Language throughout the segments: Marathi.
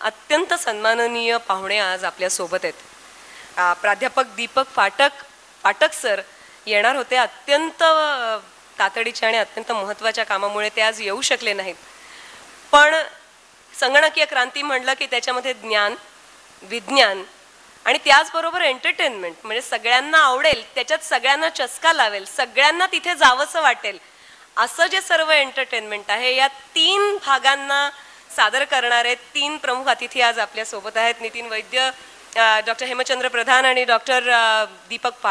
अत्यंत सन्माननीय पाहुणे आज आपल्या सोबत आहेत. प्राध्यापक दीपक पाठक सर येणार होते. अत्यंत तातडीच्या आणि अत्यंत महत्त्वाच्या कामामुळे ते आज येऊ शकले नाहीत. पण संगणकीय क्रांती म्हणलं की त्याच्यामध्ये ज्ञान, विज्ञान आणि त्याचबरोबर एंटरटेनमेंट, म्हणजे सगळ्यांना आवडेल, त्याच्यात सगळ्यांना चस्का लावेल, सगळ्यांना तिथे जावंसं वाटेल असं जे सर्व एंटरटेनमेंट आहे, या 3 भागांना सादर करणारे 3 प्रमुख अतिथी आज आपल्या सोबत आहेत. नितीन वैद्य, डॉक्टर हेमचंद्र प्रधान आणि डॉक्टर दीपक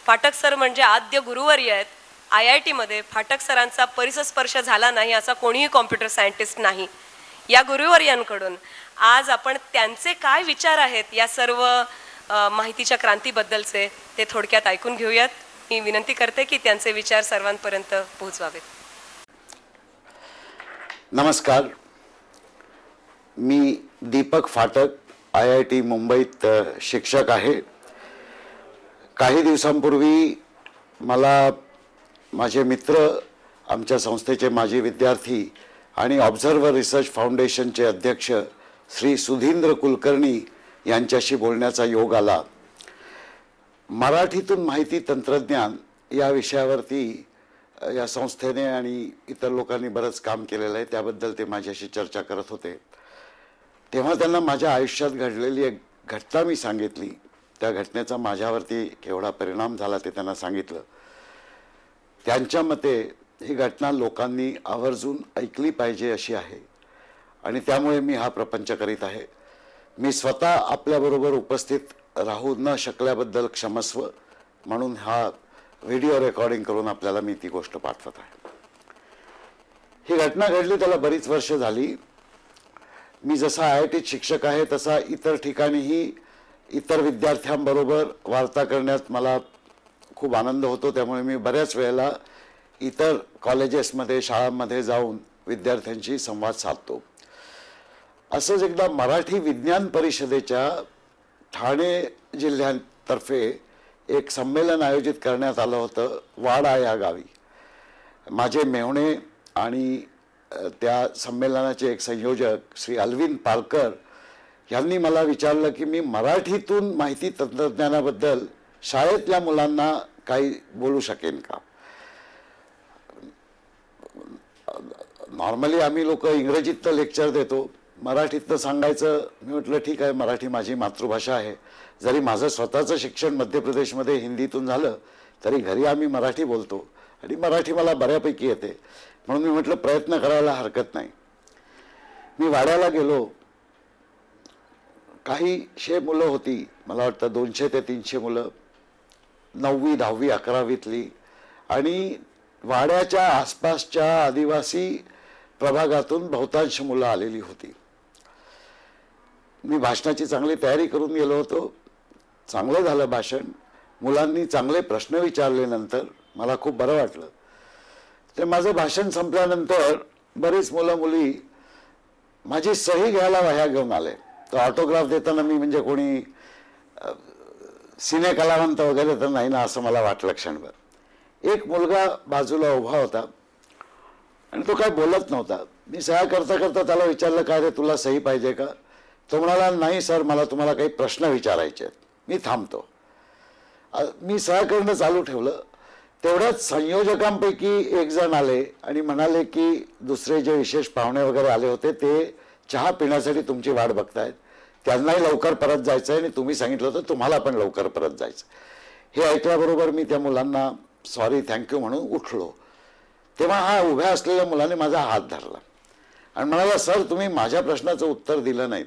पाठक सर म्हणजे आद्य गुरुवर्य आहेत. IIT मध्ये फाटक सरांचा परिसस्पर्श झाला नाही असा कोणीही कॉम्प्युटर सायंटिस्ट नाही. या गुरुवर्यांकडून आज आपण त्यांचे काय विचार आहेत या सर्व माहितीच्या क्रांतीबद्दलचे ते थोडक्यात ऐकून घेऊयात. मी विनंती करते की त्यांचे विचार सर्वांपर्यंत पोहोचवावेत. नमस्कार, मी दीपक फाटक, IIT मुंबईत शिक्षक आहे. काही दिवसांपूर्वी मला माझे मित्र, आमच्या संस्थेचे माजी विद्यार्थी आणि ऑब्झर्व्हर रिसर्च फाउंडेशनचे अध्यक्ष श्री सुधींद्र कुलकर्णी यांच्याशी बोलण्याचा योग आला. मराठीतून माहिती तंत्रज्ञान या विषयावरती या संस्थेने आणि इतर लोकांनी बरंच काम केलेलं आहे. त्याबद्दल ते माझ्याशी चर्चा करत होते. तेव्हा त्यांना माझ्या आयुष्यात घडलेली एक घटना मी सांगितली. त्या घटनेचा माझ्यावरती केवढा परिणाम झाला ते त्यांना सांगितलं. त्यांच्या मते ही घटना लोकांनी आवर्जून ऐकली पाहिजे अशी आहे आणि त्यामुळे मी हा प्रपंच करीत आहे. मी स्वतः आपल्याबरोबर उपस्थित राहू न शकल्याबद्दल क्षमस्व, म्हणून हा व्हिडिओ रेकॉर्डिंग करून आपल्याला मी ती गोष्ट पाठवत आहे. ही घटना घडली त्याला बरीच वर्ष झाली. मी जसा IITत शिक्षक आहे तसा इतर ठिकाणीही इतर विद्यार्थ्यांबरोबर वार्ता करण्यात मला खूप आनंद होतो. त्यामुळे मी बऱ्याच वेळेला इतर कॉलेजेसमध्ये, शाळांमध्ये जाऊन विद्यार्थ्यांशी संवाद साधतो. असंच एकदा मराठी विज्ञान परिषदेच्या ठाणे जिल्ह्यातर्फे एक संमेलन आयोजित करण्यात आलं होतं वाडा या गावी. माझे मेहुणे आणि त्या संमेलनाचे एक संयोजक श्री अल्विन पालकर यांनी मला विचारलं की मी मराठीतून माहिती तंत्रज्ञानाबद्दल शाळेतल्या मुलांना काही बोलू शकेन का. नॉर्मली आम्ही लोक इंग्रजीत लेक्चर देतो, मराठीतनं सांगायचं. मी म्हटलं ठीक आहे, मराठी माझी मातृभाषा आहे. जरी माझं स्वतःचं शिक्षण मध्य प्रदेशमध्ये हिंदीतून झालं तरी घरी आम्ही मराठी बोलतो आणि मराठी मला बऱ्यापैकी येते, म्हणून मी म्हटलं प्रयत्न करायला हरकत नाही. मी वाड्याला गेलो. काही मुलं होती, मला वाटतं 200 ते 300 मुलं, 9वी 10वी 11वीतली, आणि वाड्याच्या आसपासच्या आदिवासी प्रभागातून बहुतांश मुलं आलेली होती. मी भाषणाची चांगली तयारी करून गेलो होतो. चांगलं झालं भाषण. मुलांनी चांगले प्रश्न विचारल्यानंतर मला खूप बरं वाटलं. ते माझं भाषण संपल्यानंतर बरीच मुलं मुली माझी सही घ्यायला वह्या घेऊन आले. तर ऑटोग्राफ देताना मी म्हणजे कोणी सिने कलावंत वगैरे तर नाही ना असं मला वाटलं क्षणभर. एक मुलगा बाजूला उभा होता आणि तो काय बोलत नव्हता. मी सह्या करता करता त्याला विचारलं, काय रे तुला सही पाहिजे का. तो म्हणाला, नाही सर, मला तुम्हाला काही प्रश्न विचारायचे आहेत, मी थांबतो. मी सह्या करणं चालू ठेवलं. तेवढ्याच संयोजकांपैकी एक जण आले आणि म्हणाले की दुसरे जे विशेष पाहुणे वगैरे आले होते ते चहा पिण्यासाठी तुमची वाट बघतायत, त्यांनाही लवकर परत जायचं आहे आणि तुम्ही सांगितलं होतं तुम्हाला पण लवकर परत जायचं. हे ऐकल्याबरोबर मी त्या मुलांना सॉरी थँक्यू म्हणून उठलो. तेव्हा हा उभ्या असलेल्या मुलाने माझा हात धरला आणि म्हणाला, सर तुम्ही माझ्या प्रश्नाचं उत्तर दिलं नाहीत.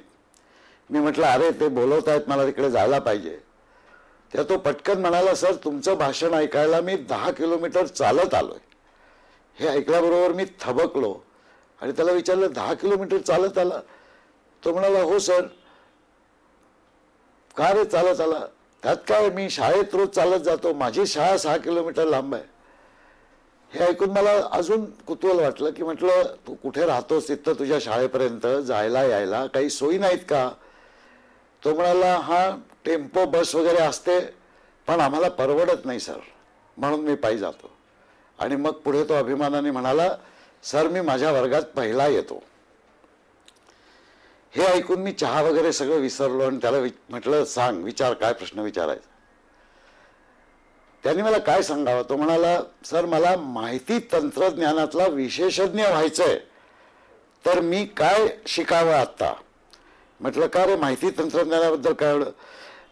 मी म्हटलं, अरे ते बोलवत आहेत, मला तिकडे जायला पाहिजे. तेव्हा तो पटकन म्हणाला, सर तुमचं भाषण ऐकायला मी 10 किलोमीटर चालत आलोय. हे ऐकल्याबरोबर मी थबकलो आणि त्याला विचारलं, 10 किलोमीटर चालत आला. तो म्हणाला, हो सर. का रे चालत आला. त्यात काय, मी शाळेत रोज चालत जातो, माझी शाळा 6 किलोमीटर लांब आहे. हे ऐकून मला अजून कुतूहल वाटलं की म्हटलं, तू कुठे राहतोस तिथं तुझ्या शाळेपर्यंत जायला यायला काही सोयी नाहीत का. तो म्हणाला, हा टेम्पो बस वगैरे असते पण आम्हाला परवडत नाही सर, म्हणून मी पायी जातो. आणि मग पुढे तो अभिमानाने म्हणाला, सर मी माझ्या वर्गात पहिला येतो. हे ऐकून मी चहा वगैरे सगळं विसरलो आणि त्याला म्हटलं, सांग, विचार, काय प्रश्न विचारायचा. त्यांनी मला काय सांगावं. तो म्हणाला, सर मला माहिती तंत्रज्ञानातला विशेषज्ञ व्हायचंय, तर मी काय शिकावं आत्ता. म्हटलं, का रे, माहिती तंत्रज्ञानाबद्दल काय एवढं.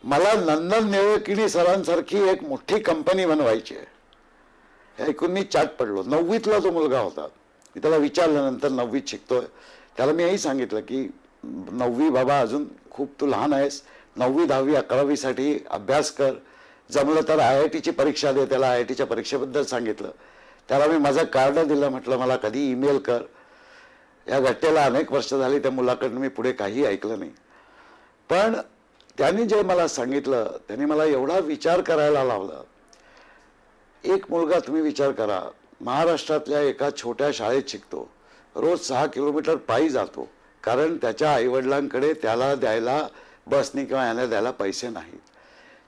मला नंदन निळकिणी सरांसारखी एक मोठी कंपनी बनवायची आहे. हे ऐकून मी चाट पडलो. 9वीतला तो मुलगा होता. मी त्याला विचारल्यानंतर 9वीत शिकतोय, त्याला मी हेही सांगितलं की 9वी बाबा, अजून खूप तू लहान आहेस, 9वी 10वी 11वीसाठी अभ्यास कर, जमलं तर IITची परीक्षा दे. त्याला IITच्या परीक्षेबद्दल सांगितलं. त्याला मी माझं कार्ड दिलं, म्हटलं मला कधी ईमेल कर. या घटनेला अनेक वर्ष झाली, त्या मुलाकडनं मी पुढे काही ऐकलं नाही. पण त्यांनी जे मला सांगितलं त्यांनी मला एवढा विचार करायला लावला. एक मुलगा, तुम्ही विचार करा, महाराष्ट्रातल्या एका छोट्या शाळेत शिकतो, रोज 6 किलोमीटर पायी जातो, कारण त्याच्या आईवडिलांकडे त्याला द्यायला बसनी किंवा याने द्यायला पैसे नाहीत.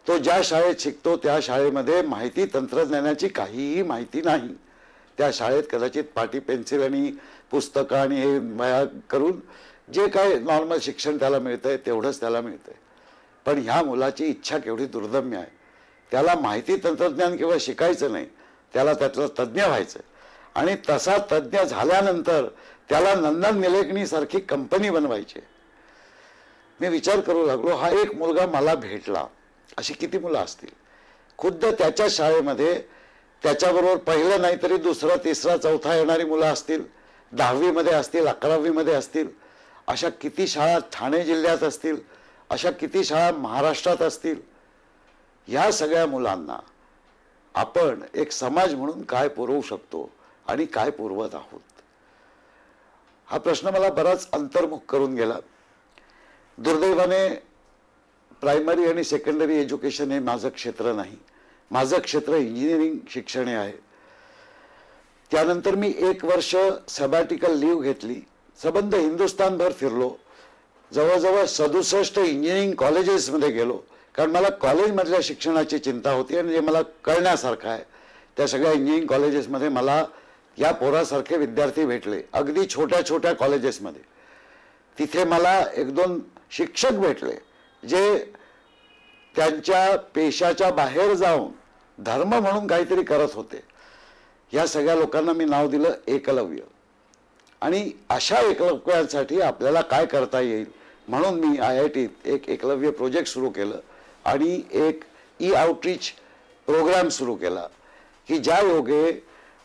तो ज्या शाळेत शिकतो त्या शाळेमध्ये माहिती तंत्रज्ञानाची काहीही माहिती नाही. त्या शाळेत कदाचित पाटी पेन्सिल आणि पुस्तकं आणि हे वह्या करून जे काय नॉर्मल शिक्षण त्याला मिळतंय तेवढंच त्याला मिळतंय. पण ह्या मुलाची इच्छा केवढी दुर्दम्य आहे. त्याला माहिती तंत्रज्ञान केवळ शिकायचं नाही, त्याला त्यातलं तज्ज्ञ व्हायचं. आणि तसा तज्ज्ञ झाल्यानंतर त्याला नंदन निलेकणी सारखी कंपनी बनवायची. मी विचार करू लागलो, हा एक मुलगा मला भेटला, अशी किती मुलं असतील. खुद्द त्याच्या शाळेमध्ये त्याच्याबरोबर पहिलं नाही तरी दुसरा तिसरा चौथा येणारी मुलं असतील, 10वीमध्ये असतील, 11वीमध्ये असतील. अशा किती शाळा ठाणे जिल्ह्यात असतील, अशा किती शाळा महाराष्ट्रात असतील. या सगळ्या मुलांना आपण एक समाज म्हणून काय पुरवू शकतो आणि काय पुरवत आहोत, हा प्रश्न मला बराच अंतर्मुख करून गेला. दुर्दैवाने प्रायमरी आणि सेकंडरी एज्युकेशन हे माझं क्षेत्र नाही. माझं क्षेत्र इंजिनिअरिंग शिक्षण हे आहे. त्यानंतर मी 1 वर्ष सबॅटिकल लीव्ह घेतली, सबंध हिंदुस्थानभर फिरलो, जवळजवळ 67 इंजिनिअरिंग कॉलेजेसमध्ये गेलो, कारण मला कॉलेजमधल्या शिक्षणाची चिंता होती. आणि जे मला कळण्यासारखं आहे, त्या सगळ्या इंजिनिअरिंग कॉलेजेसमध्ये मला या पोरासारखे विद्यार्थी भेटले, अगदी छोट्या छोट्या कॉलेजेसमध्ये. तिथे मला 1-2 शिक्षक भेटले जे त्यांच्या पेशाच्या बाहेर जाऊन धर्म म्हणून काहीतरी करत होते. या सगळ्या लोकांना मी नाव दिलं एकलव्य. आणि अशा एकलव्यांसाठी आपल्याला काय करता येईल म्हणून मी IITत एक एकलव्य प्रोजेक्ट सुरू केलं आणि एक आउटरीच प्रोग्राम सुरू केला की ज्या योगे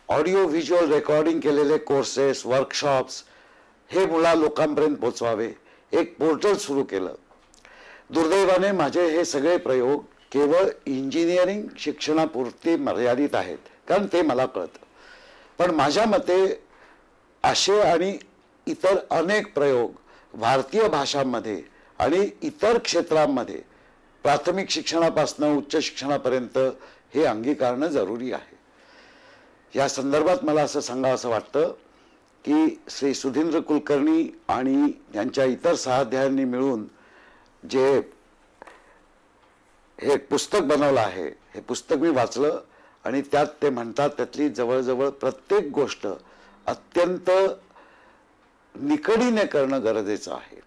ऑडिओ व्हिज्युअल रेकॉर्डिंग केलेले कोर्सेस, वर्कशॉप्स हे लोकांपर्यंत पोचवावे. एक पोर्टल सुरू केलं. दुर्दैवाने माझे हे सगळे प्रयोग केवळ इंजिनिअरिंग शिक्षणापुरती मर्यादित आहेत, कारण ते मला कळतं. पण माझ्या मते असे आणि इतर अनेक प्रयोग भारतीय भाषांमध्ये आणि इतर क्षेत्रांमध्ये प्राथमिक शिक्षणापासून उच्च शिक्षणापर्यंत हे अंगीकारणं जरुरी आहे. या संदर्भात मला असं सांगावंसं वाटतं की श्री सुधींद्र कुलकर्णी आणि त्यांच्या इतर सहाध्यायांनी मिळून जे हे पुस्तक बनवलं आहे, हे पुस्तक मी वाचलं आणि त्यात ते म्हणतात त्यातली जवळजवळ प्रत्येक गोष्ट अत्यंत निकडीने करणं गरजेचं आहे.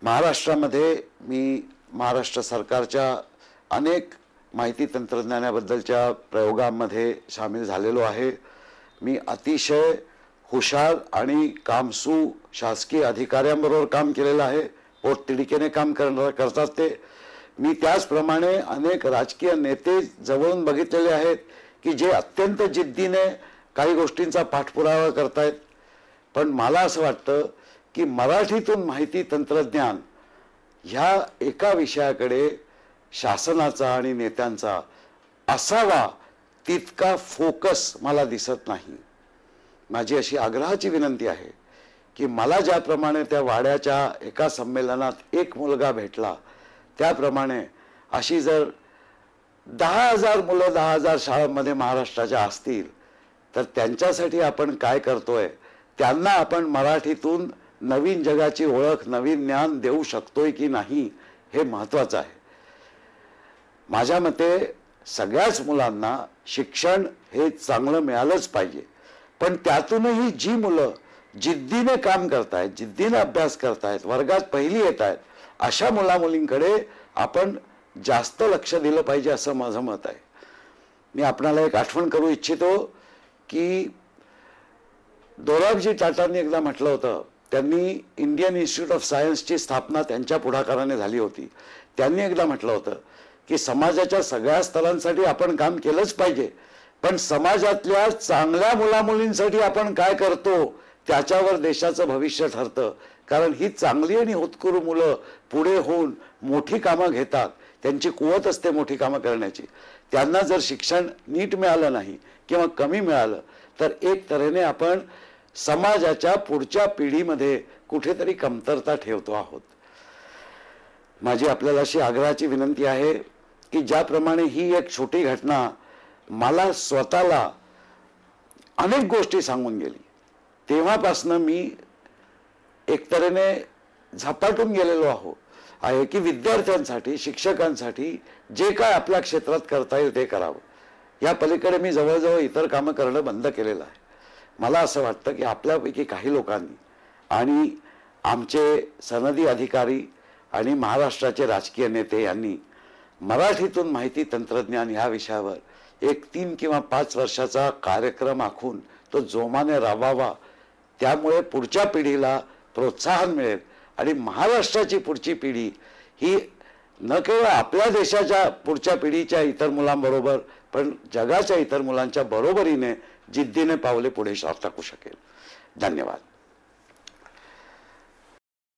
महाराष्ट्रामध्ये मी महाराष्ट्र सरकारच्या अनेक माहिती तंत्रज्ञानाबद्दलच्या प्रयोगांमध्ये सामील झालेलो आहे. मी अतिशय हुशार आणि कामसू शासकीय अधिकाऱ्यांबरोबर काम केलेलं आहे. पोटतिडकीने काम करतात ते. मी त्याचप्रमाणे अनेक राजकीय नेते जवळून बघितलेले आहेत की जे अत्यंत जिद्दीने काही गोष्टींचा पाठपुरावा करतायत. पण मला असं वाटतं की मराठीतून माहिती तंत्रज्ञान ह्या एका विषयाकडे शासनाचा आणि नेत्यांचा असावा तितका फोकस मला दिसत नाही. माझी अशी आग्रहाची विनंती आहे की मला ज्याप्रमाणे त्या वाड्याच्या एका संमेलनात एक मुलगा भेटला, त्याप्रमाणे अशी जर 10,000 मुलं 10,000 शाळांमध्ये महाराष्ट्राच्या असतील तर त्यांच्यासाठी आपण काय करतोय, त्यांना आपण मराठीतून नवीन जगाची ओळख, नवीन ज्ञान देऊ शकतोय की नाही हे महत्त्वाचं आहे. माझ्या मते सगळ्याच मुलांना शिक्षण हे चांगलं मिळालंच पाहिजे. पण त्यातूनही जी मुलं जिद्दीने काम करतायत, जिद्दीने अभ्यास करतायत, वर्गात पहिली येत आहेत, अशा मुलामुलींकडे आपण जास्त लक्ष दिलं पाहिजे असं माझं मत आहे. मी आपणाला एक आठवण करू इच्छितो की दोराबजी टाटांनी एकदा म्हटलं होतं, त्यांनी इंडियन इन्स्टिट्यूट ऑफ सायन्सची स्थापना त्यांच्या पुढाकाराने झाली होती. त्यांनी एकदा म्हटलं होतं की समाजाच्या सगळ्या स्तरांसाठी आपण काम केलंच पाहिजे, पण समाजातल्या चांगल्या मुलामुलींसाठी आपण काय करतो त्याच्यावर देशाचं भविष्य ठरतं. कारण ही चांगली आणि होतकरू मुलं पुढे होऊन मोठी कामं घेतात, त्यांची कुवत असते मोठी कामं करण्याची. त्यांना जर शिक्षण नीट मिळालं नाही किंवा कमी मिळालं तर एक तऱ्हेने आपण समाजाच्या पुढच्या पिढीमध्ये कुठेतरी कमतरता ठेवतो आहोत. माझी आपल्याला अशी आग्रहाची विनंती आहे की ज्याप्रमाणे ही एक छोटी घटना मला स्वतःला अनेक गोष्टी सांगून गेली, तेव्हापासनं मी एक तऱ्हेने झपाटून गेलेलो आहे की विद्यार्थ्यांसाठी, शिक्षकांसाठी जे काय आपल्या क्षेत्रात करता येईल ते करावं. या पलीकडे मी जवळजवळ इतर कामं करणं बंद केलेलं आहे. मला असं वाटतं की आपल्यापैकी काही लोकांनी आणि आमचे सनदी अधिकारी आणि महाराष्ट्राचे राजकीय नेते यांनी मराठीतून माहिती तंत्रज्ञान ह्या विषयावर एक 3 किंवा 5 वर्षाचा कार्यक्रम आखून तो जोमाने राबवावा. त्यामुळे पुढच्या पिढीला प्रोत्साहन मिळेल आणि महाराष्ट्राची पुढची पिढी ही न केवळ आपल्या देशाच्या पुढच्या पिढीच्या इतर मुलांबरोबर पण जगाच्या इतर मुलांच्या बरोबरीने जिद्दीने पावले पुढे टाकू शकेल. धन्यवाद.